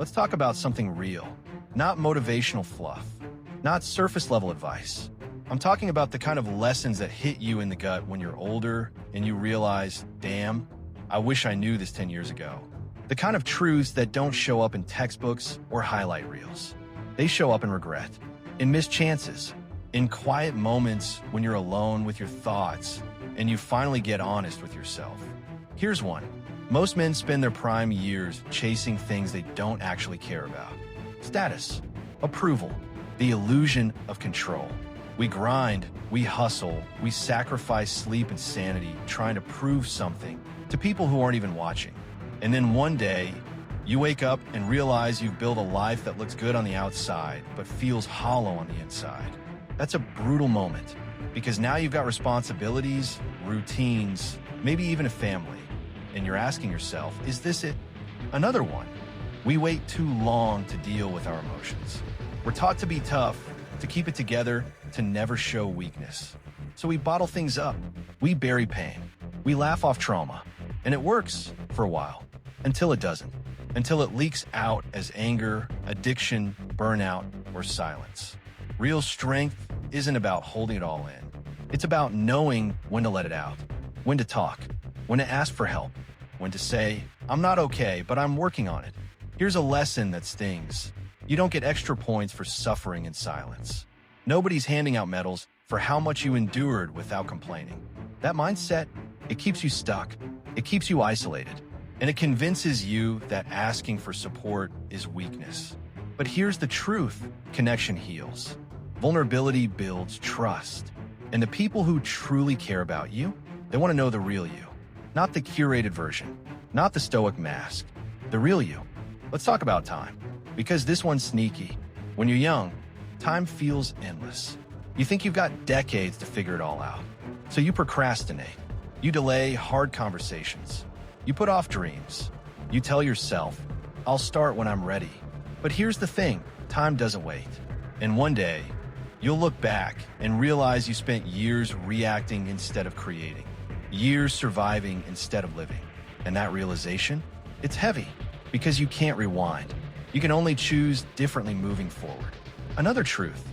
Let's talk about something real, not motivational fluff, not surface level advice. I'm talking about the kind of lessons that hit you in the gut when you're older and you realize, damn, I wish I knew this 10 years ago. The kind of truths that don't show up in textbooks or highlight reels. They show up in regret, in missed chances, in quiet moments when you're alone with your thoughts and you finally get honest with yourself. Here's one. Most men spend their prime years chasing things they don't actually care about. Status, approval, the illusion of control. We grind, we hustle, we sacrifice sleep and sanity trying to prove something to people who aren't even watching. And then one day, you wake up and realize you've built a life that looks good on the outside, but feels hollow on the inside. That's a brutal moment, because now you've got responsibilities, routines, maybe even a family. And you're asking yourself, is this it? Another one. We wait too long to deal with our emotions. We're taught to be tough, to keep it together, to never show weakness. So we bottle things up. We bury pain. We laugh off trauma. And it works for a while, until it doesn't. Until it leaks out as anger, addiction, burnout, or silence. Real strength isn't about holding it all in. It's about knowing when to let it out, when to talk, when to ask for help, when to say, I'm not okay, but I'm working on it. Here's a lesson that stings. You don't get extra points for suffering in silence. Nobody's handing out medals for how much you endured without complaining. That mindset, it keeps you stuck. It keeps you isolated. And it convinces you that asking for support is weakness. But here's the truth. Connection heals. Vulnerability builds trust. And the people who truly care about you, they want to know the real you. Not the curated version. Not the stoic mask. The real you. Let's talk about time. Because this one's sneaky. When you're young, time feels endless. You think you've got decades to figure it all out. So you procrastinate. You delay hard conversations. You put off dreams. You tell yourself, I'll start when I'm ready. But here's the thing, time doesn't wait. And one day, you'll look back and realize you spent years reacting instead of creating. Years surviving instead of living. And that realization, it's heavy because you can't rewind. You can only choose differently moving forward. Another truth,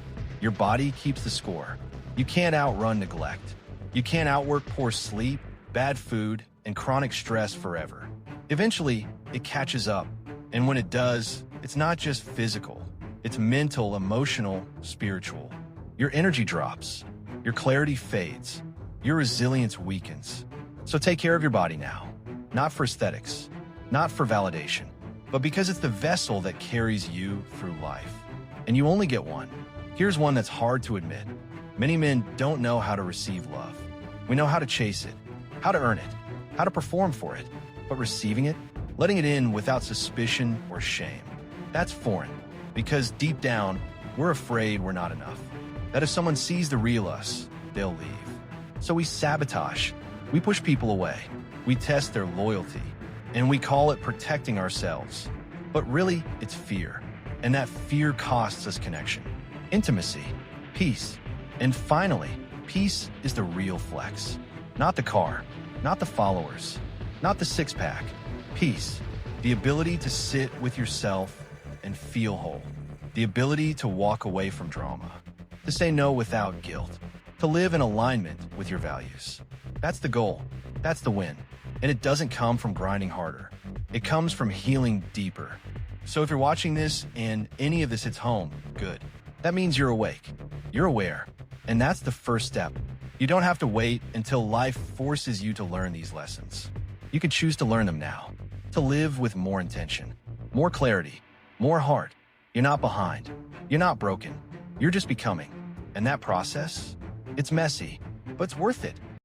your body keeps the score. You can't outrun neglect. You can't outwork poor sleep, bad food, and chronic stress forever. Eventually, it catches up. And when it does, it's not just physical. It's mental, emotional, spiritual. Your energy drops. Your clarity fades. Your resilience weakens. So take care of your body now. Not for aesthetics, not for validation, but because it's the vessel that carries you through life. And you only get one. Here's one that's hard to admit. Many men don't know how to receive love. We know how to chase it, how to earn it, how to perform for it, but receiving it, letting it in without suspicion or shame, that's foreign, because deep down, we're afraid we're not enough, that if someone sees the real us, they'll leave. So we sabotage, we push people away, we test their loyalty, and we call it protecting ourselves. But really, it's fear, and that fear costs us connection, intimacy, peace, and finally, peace is the real flex. Not the car, not the followers, not the six-pack. Peace, the ability to sit with yourself and feel whole. The ability to walk away from drama. To say no without guilt. To live in alignment with your values. That's the goal. That's the win. And it doesn't come from grinding harder. It comes from healing deeper. So if you're watching this and any of this hits home, good. That means you're awake. You're aware. And that's the first step. You don't have to wait until life forces you to learn these lessons. You can choose to learn them now. To live with more intention, more clarity, more heart. You're not behind. You're not broken. You're just becoming. And that process, it's messy, but it's worth it.